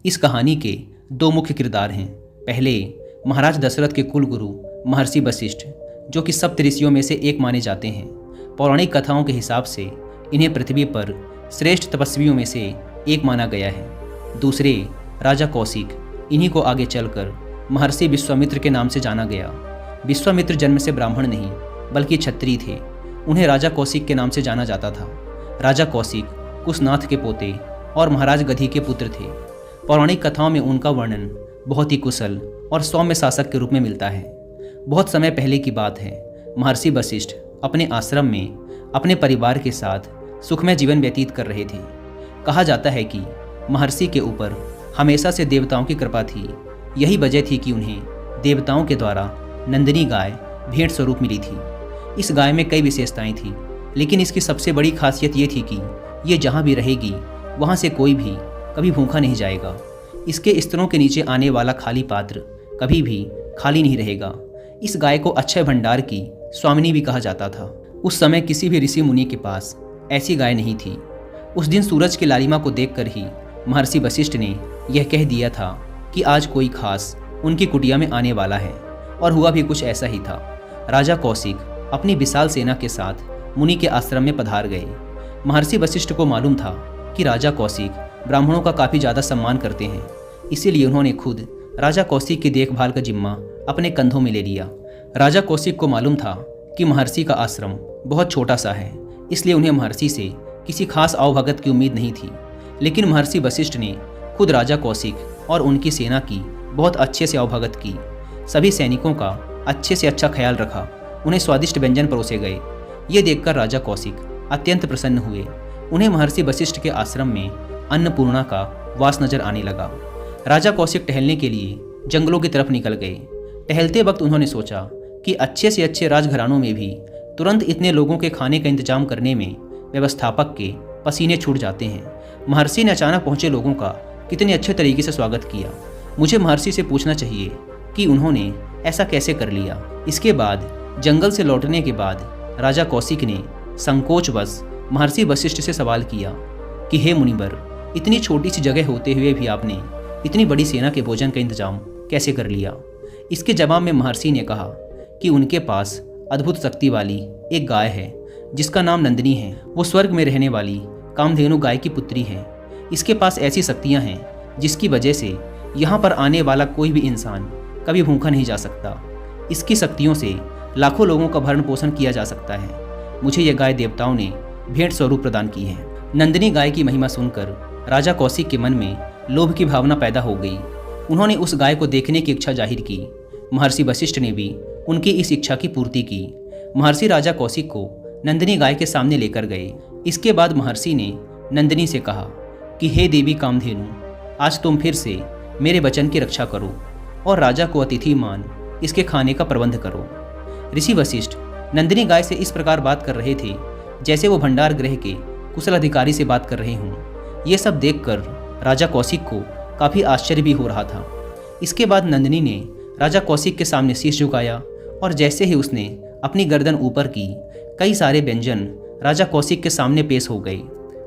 इस कहानी के दो मुख्य किरदार हैं। पहले महाराज दशरथ के कुल गुरु महर्षि वशिष्ठ, जो कि सप्त ऋषियों में से एक माने जाते हैं। पौराणिक कथाओं के हिसाब से इन्हें पृथ्वी पर श्रेष्ठ तपस्वियों में से एक माना गया है। दूसरे राजा कौशिक, इन्हीं को आगे चलकर महर्षि विश्वामित्र के नाम से जाना गया। विश्वामित्र जन्म से ब्राह्मण नहीं बल्कि क्षत्रिय थे। उन्हें राजा कौशिक के नाम से जाना जाता था। राजा कौशिक कुशनाथ के पोते और महाराज गधी के पुत्र थे। पौराणिक कथाओं में उनका वर्णन बहुत ही कुशल और सौम्य शासक के रूप में मिलता है। बहुत समय पहले की बात है। महर्षि वशिष्ठ अपने आश्रम में अपने परिवार के साथ सुखमय जीवन व्यतीत कर रहे थे। कहा जाता है कि महर्षि के ऊपर हमेशा से देवताओं की कृपा थी। यही वजह थी कि उन्हें देवताओं के द्वारा नंदिनी गाय भेंट स्वरूप मिली थी। इस गाय में कई विशेषताएं थी, लेकिन इसकी सबसे बड़ी खासियत ये थी कि ये जहाँ भी रहेगी वहाँ से कोई भी कभी भूखा नहीं जाएगा। इसके स्तनों के नीचे आने वाला खाली पात्र कभी भी खाली नहीं रहेगा। इस गाय को अक्षय भंडार की स्वामिनी भी कहा जाता था। उस समय किसी भी ऋषि मुनि के पास ऐसी गाय नहीं थी। उस दिन सूरज की लालिमा को देखकर ही महर्षि वशिष्ठ ने यह कह दिया था कि आज कोई खास उनकी कुटिया में आने वाला है, और हुआ भी कुछ ऐसा ही था। राजा कौशिक अपनी विशाल सेना के साथ मुनि के आश्रम में पधार गए। महर्षि वशिष्ठ को मालूम था कि राजा कौशिक ब्राह्मणों का काफ़ी ज़्यादा सम्मान करते हैं, इसीलिए उन्होंने खुद राजा कौशिक की देखभाल का जिम्मा अपने कंधों में ले लिया। राजा कौशिक को मालूम था कि महर्षि का आश्रम बहुत छोटा सा है, इसलिए उन्हें महर्षि से किसी खास आवभगत की उम्मीद नहीं थी। लेकिन महर्षि वशिष्ठ ने खुद राजा कौशिक और उनकी सेना की बहुत अच्छे से आवभगत की। सभी सैनिकों का अच्छे से अच्छा ख्याल रखा। उन्हें स्वादिष्ट व्यंजन परोसे गए। ये देखकर राजा कौशिक अत्यंत प्रसन्न हुए। उन्हें महर्षि वशिष्ठ के आश्रम में अन्नपूर्णा का वास नजर आने लगा। राजा कौशिक टहलने के लिए जंगलों की तरफ निकल गए। टहलते वक्त उन्होंने सोचा कि अच्छे से अच्छे राजघरानों में भी तुरंत इतने लोगों के खाने का इंतजाम करने में व्यवस्थापक के पसीने छूट जाते हैं। महर्षि ने अचानक पहुंचे लोगों का कितने अच्छे तरीके से स्वागत किया। मुझे महर्षि से पूछना चाहिए कि उन्होंने ऐसा कैसे कर लिया। इसके बाद जंगल से लौटने के बाद राजा कौशिक ने संकोचवश महर्षि वशिष्ठ से सवाल किया कि हे मुनिवर, इतनी छोटी सी जगह होते हुए भी आपने इतनी बड़ी सेना के भोजन का इंतजाम कैसे कर लिया। इसके जवाब में महर्षि ने कहा कि उनके पास अद्भुत शक्ति वाली एक गाय है जिसका नाम नंदिनी है। वो स्वर्ग में रहने वाली कामधेनु गाय की पुत्री है। इसके पास ऐसी शक्तियाँ हैं जिसकी वजह से यहाँ पर आने वाला कोई भी इंसान कभी भूखा नहीं जा सकता। इसकी शक्तियों से लाखों लोगों का भरण पोषण किया जा सकता है। मुझे यह गाय देवताओं ने भेंट स्वरूप प्रदान की है। नंदिनी गाय की महिमा सुनकर राजा कौशिक के मन में लोभ की भावना पैदा हो गई। उन्होंने उस गाय को देखने की इच्छा जाहिर की। महर्षि वशिष्ठ ने भी उनकी इस इच्छा की पूर्ति की। महर्षि राजा कौशिक को नंदिनी गाय के सामने लेकर गए। इसके बाद महर्षि ने नंदिनी से कहा कि हे देवी कामधेनु, आज तुम फिर से मेरे वचन की रक्षा करो और राजा को अतिथि मान इसके खाने का प्रबंध करो। ऋषि वशिष्ठ नंदिनी गाय से इस प्रकार बात कर रहे थे जैसे वो भंडार गृह के कुशल अधिकारी से बात कर रहे हों। ये सब देखकर राजा कौशिक को काफ़ी आश्चर्य भी हो रहा था। इसके बाद नंदिनी ने राजा कौशिक के सामने शीश झुकाया और जैसे ही उसने अपनी गर्दन ऊपर की, कई सारे व्यंजन राजा कौशिक के सामने पेश हो गए,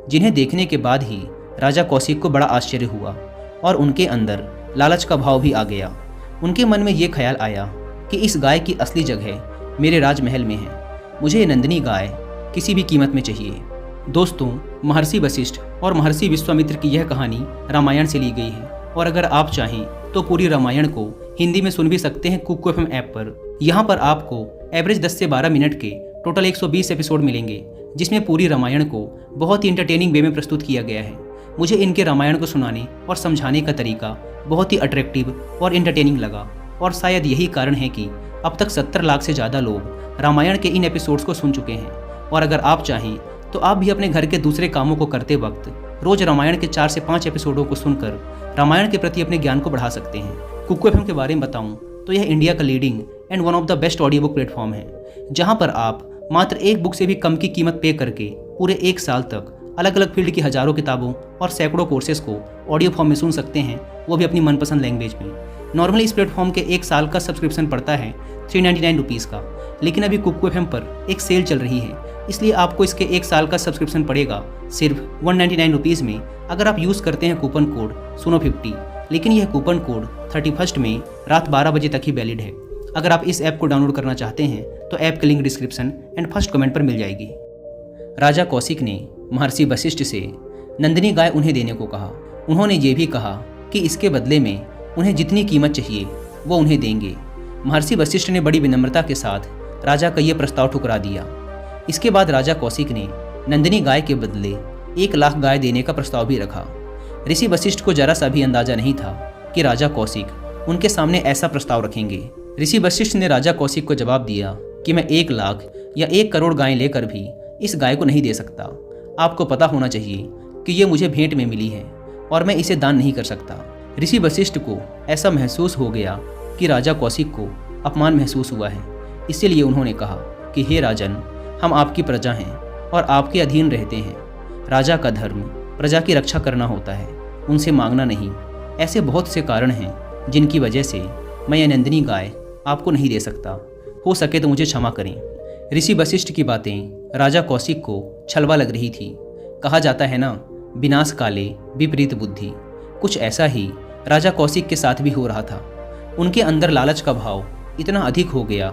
जिन्हें देखने के बाद ही राजा कौशिक को बड़ा आश्चर्य हुआ और उनके अंदर लालच का भाव भी आ गया। उनके मन में ये ख्याल आया कि इस गाय की असली जगह मेरे राजमहल में है। मुझे ये नंदिनी गाय किसी भी कीमत में चाहिए। दोस्तों, महर्षि वशिष्ठ और महर्षि विश्वामित्र की यह कहानी रामायण से ली गई है, और अगर आप चाहें तो पूरी रामायण को हिंदी में सुन भी सकते हैं कुकू एफएम ऐप पर। यहाँ पर आपको एवरेज 10 से 12 मिनट के टोटल 120 एपिसोड मिलेंगे, जिसमें पूरी रामायण को बहुत ही इंटरटेनिंग वे में प्रस्तुत किया गया है। मुझे इनके रामायण को सुनाने और समझाने का तरीका बहुत ही अट्रैक्टिव और इंटरटेनिंग लगा, और शायद यही कारण है कि अब तक 70 लाख से ज़्यादा लोग रामायण के इन एपिसोड्स को सुन चुके हैं। और अगर आप चाहें तो आप भी अपने घर के दूसरे कामों को करते वक्त रोज रामायण के 4 से 5 एपिसोडों को सुनकर रामायण के प्रति अपने ज्ञान को बढ़ा सकते हैं। कुकू एफएम के बारे में बताऊं तो यह इंडिया का leading and one of the best audio book platform है, जहां पर आप मात्र एक बुक से भी कम की कीमत पे करके पूरे 1 साल तक अलग अलग फील्ड की हजारों किताबों और सैकड़ों कोर्सेज को ऑडियो फॉर्म में सुन सकते हैं, वो भी अपनी मनपसंद लैंग्वेज में। नॉर्मली इस प्लेटफॉर्म के 1 साल का सब्सक्रिप्शन पड़ता है 399 रुपीज़ का, लेकिन अभी कुकू एफएम पर एक सेल चल रही है इसलिए आपको इसके 1 साल का सब्सक्रिप्शन पड़ेगा सिर्फ 199 रुपीज़ में, अगर आप यूज़ करते हैं कूपन कोड सुनो50। लेकिन यह कूपन कोड 31 में रात 12 बजे तक ही वैलिड है। अगर आप इस ऐप को डाउनलोड करना चाहते हैं तो ऐप की link description and first comment पर मिल जाएगी। राजा कौशिक ने महर्षि वशिष्ठ से नंदिनी गाय उन्हें देने को कहा। उन्होंने ये भी कहा कि इसके बदले में उन्हें जितनी कीमत चाहिए वो उन्हें देंगे। महर्षि वशिष्ठ ने बड़ी विनम्रता के साथ राजा का ये प्रस्ताव ठुकरा दिया। इसके बाद राजा कौशिक ने नंदिनी गाय के बदले 1 लाख गाय देने का प्रस्ताव भी रखा। ऋषि वशिष्ठ को जरा सा भी अंदाजा नहीं था कि राजा कौशिक उनके सामने ऐसा प्रस्ताव रखेंगे। ऋषि वशिष्ठ ने राजा कौशिक को जवाब दिया कि मैं 1 लाख या 1 करोड़ गायें लेकर भी इस गाय को नहीं दे सकता। आपको पता होना चाहिए कि ये मुझे भेंट में मिली है और मैं इसे दान नहीं कर सकता। ऋषि वशिष्ठ को ऐसा महसूस हो गया कि राजा कौशिक को अपमान महसूस हुआ है। इसीलिए उन्होंने कहा कि हे राजन, हम आपकी प्रजा हैं और आपके अधीन रहते हैं। राजा का धर्म प्रजा की रक्षा करना होता है, उनसे मांगना नहीं। ऐसे बहुत से कारण हैं जिनकी वजह से मैं यह नंदिनी गाय आपको नहीं दे सकता। हो सके तो मुझे क्षमा करें। ऋषि वशिष्ठ की बातें राजा कौशिक को छलवा लग रही थी। कहा जाता है ना, विनाश काले विपरीत बुद्धि। कुछ ऐसा ही राजा कौशिक के साथ भी हो रहा था। उनके अंदर लालच का भाव इतना अधिक हो गया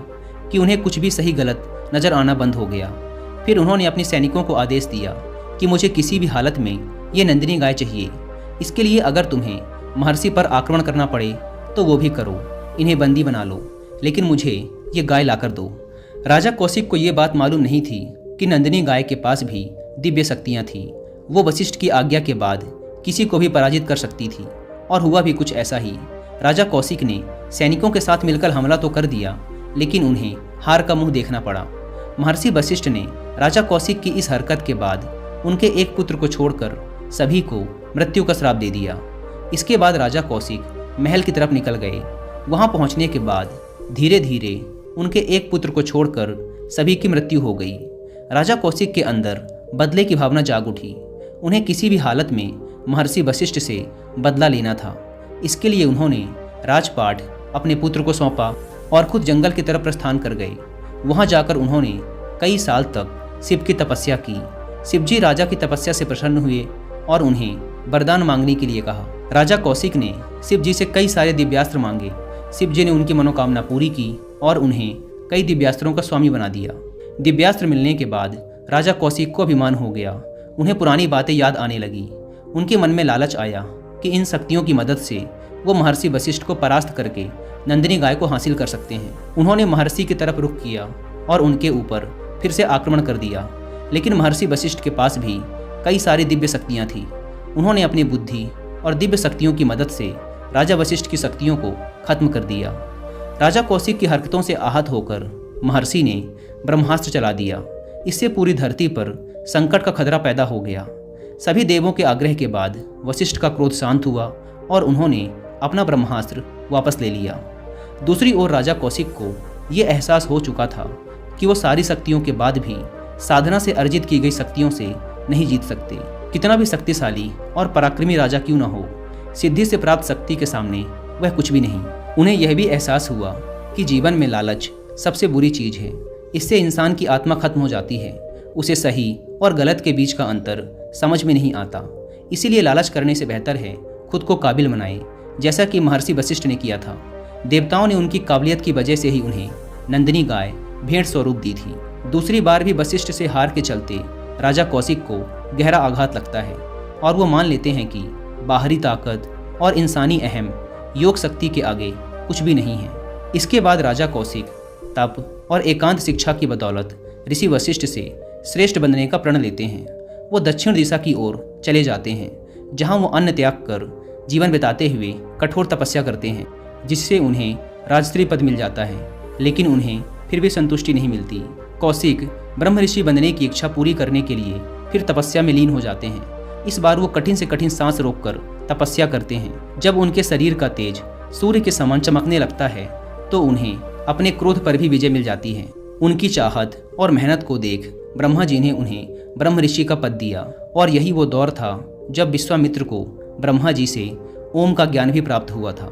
कि उन्हें कुछ भी सही गलत नजर आना बंद हो गया। फिर उन्होंने अपने सैनिकों को आदेश दिया कि मुझे किसी भी हालत में ये नंदिनी गाय चाहिए। इसके लिए अगर तुम्हें महर्षि पर आक्रमण करना पड़े तो वो भी करो, इन्हें बंदी बना लो, लेकिन मुझे ये गाय लाकर दो। राजा कौशिक को ये बात मालूम नहीं थी कि नंदिनी गाय के पास भी दिव्य शक्तियाँ थीं। वो वशिष्ठ की आज्ञा के बाद किसी को भी पराजित कर सकती थी, और हुआ भी कुछ ऐसा ही। राजा कौशिक ने सैनिकों के साथ मिलकर हमला तो कर दिया, लेकिन उन्हें हार का मुंह देखना पड़ा। महर्षि वशिष्ठ ने राजा कौशिक की इस हरकत के बाद उनके एक पुत्र को छोड़कर सभी को मृत्यु का श्राप दे दिया। इसके बाद राजा कौशिक महल की तरफ निकल गए। वहां पहुंचने के बाद धीरे धीरे उनके एक पुत्र को छोड़कर सभी की मृत्यु हो गई। राजा कौशिक के अंदर बदले की भावना जाग उठी। उन्हें किसी भी हालत में महर्षि वशिष्ठ से बदला लेना था। इसके लिए उन्होंने राजपाट अपने पुत्र को सौंपा और खुद जंगल की तरफ प्रस्थान कर गए। वहां जाकर उन्होंने कई साल तक शिव की तपस्या की। शिवजी राजा की तपस्या से प्रसन्न हुए और उन्हें वरदान मांगने के लिए कहा। राजा कौशिक ने शिवजी से कई सारे दिव्यास्त्र मांगे। शिवजी ने उनकी मनोकामना पूरी की और उन्हें कई दिव्यास्त्रों का स्वामी बना दिया। दिव्यास्त्र मिलने के बाद राजा कौशिक को अभिमान हो गया। उन्हें पुरानी बातें याद आने लगी। उनके मन में लालच आया कि इन शक्तियों की मदद से वो महर्षि वशिष्ठ को परास्त करके नंदिनी गाय को हासिल कर सकते हैं। उन्होंने महर्षि की तरफ रुख किया और उनके ऊपर फिर से आक्रमण कर दिया। लेकिन महर्षि वशिष्ठ के पास भी कई सारी दिव्य शक्तियाँ थीं। उन्होंने अपनी बुद्धि और दिव्य शक्तियों की मदद से राजा वशिष्ठ की शक्तियों को खत्म कर दिया। राजा कौशिक की हरकतों से आहत होकर महर्षि ने ब्रह्मास्त्र चला दिया। इससे पूरी धरती पर संकट का खतरा पैदा हो गया। सभी देवों के आग्रह के बाद वशिष्ठ का क्रोध शांत हुआ और उन्होंने अपना ब्रह्मास्त्र वापस ले लिया। दूसरी ओर राजा कौशिक को ये एहसास हो चुका था कि वो सारी शक्तियों के बाद भी साधना से अर्जित की गई शक्तियों से नहीं जीत सकते। कितना भी शक्तिशाली और पराक्रमी राजा क्यों न हो, सिद्धि से प्राप्त शक्ति के सामने वह कुछ भी नहीं। उन्हें यह भी एहसास हुआ कि जीवन में लालच सबसे बुरी चीज है। इससे इंसान की आत्मा खत्म हो जाती है। उसे सही और गलत के बीच का अंतर समझ में नहीं आता। इसीलिए लालच करने से बेहतर है खुद को काबिल बनाए, जैसा कि महर्षि वशिष्ठ ने किया था। देवताओं ने उनकी काबिलियत की वजह से ही उन्हें नंदिनी गाय भेंट स्वरूप दी थी। दूसरी बार भी वशिष्ठ से हार के चलते राजा कौशिक को गहरा आघात लगता है और वो मान लेते हैं कि बाहरी ताकत और इंसानी अहम योग शक्ति के आगे कुछ भी नहीं है। इसके बाद राजा कौशिक तप और एकांत शिक्षा की बदौलत ऋषि वशिष्ठ से श्रेष्ठ बनने का प्रण लेते हैं। वो दक्षिण दिशा की ओर चले जाते हैं, जहाँ वो अन्न त्याग कर जीवन बिताते हुए कठोर तपस्या करते हैं, जिससे उन्हें राजश्री पद मिल जाता है। लेकिन उन्हें फिर भी संतुष्टि नहीं मिलती। कौशिक ब्रह्म ऋषि बनने की इच्छा पूरी करने के लिए फिर तपस्या में लीन हो जाते हैं। इस बार वो कठिन से कठिन सांस रोककर तपस्या करते हैं। जब उनके शरीर का तेज सूर्य के समान चमकने लगता है तो उन्हें अपने क्रोध पर भी विजय मिल जाती है। उनकी चाहत और मेहनत को देख ब्रह्मा जी ने उन्हें ब्रह्म ऋषि का पद दिया, और यही वो दौर था जब विश्वामित्र को ब्रह्मा जी से ओम का ज्ञान भी प्राप्त हुआ था।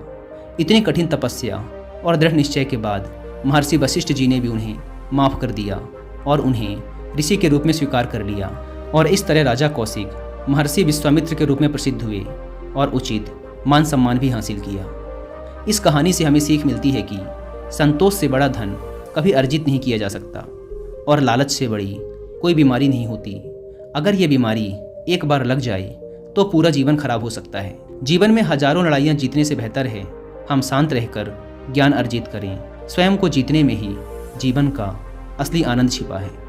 इतनी कठिन तपस्या और दृढ़ निश्चय के बाद महर्षि वशिष्ठ जी ने भी उन्हें माफ कर दिया और उन्हें ऋषि के रूप में स्वीकार कर लिया और इस तरह राजा कौशिक महर्षि विश्वामित्र के रूप में प्रसिद्ध हुए और उचित मान सम्मान भी हासिल किया। इस कहानी से हमें सीख मिलती है कि संतोष से बड़ा धन कभी अर्जित नहीं किया जा सकता और लालच से बड़ी कोई बीमारी नहीं होती। अगर ये बीमारी एक बार लग जाए तो पूरा जीवन खराब हो सकता है। जीवन में हजारों लड़ाइयाँ जीतने से बेहतर है हम शांत रहकर ज्ञान अर्जित करें। स्वयं को जीतने में ही जीवन का असली आनंद छिपा है।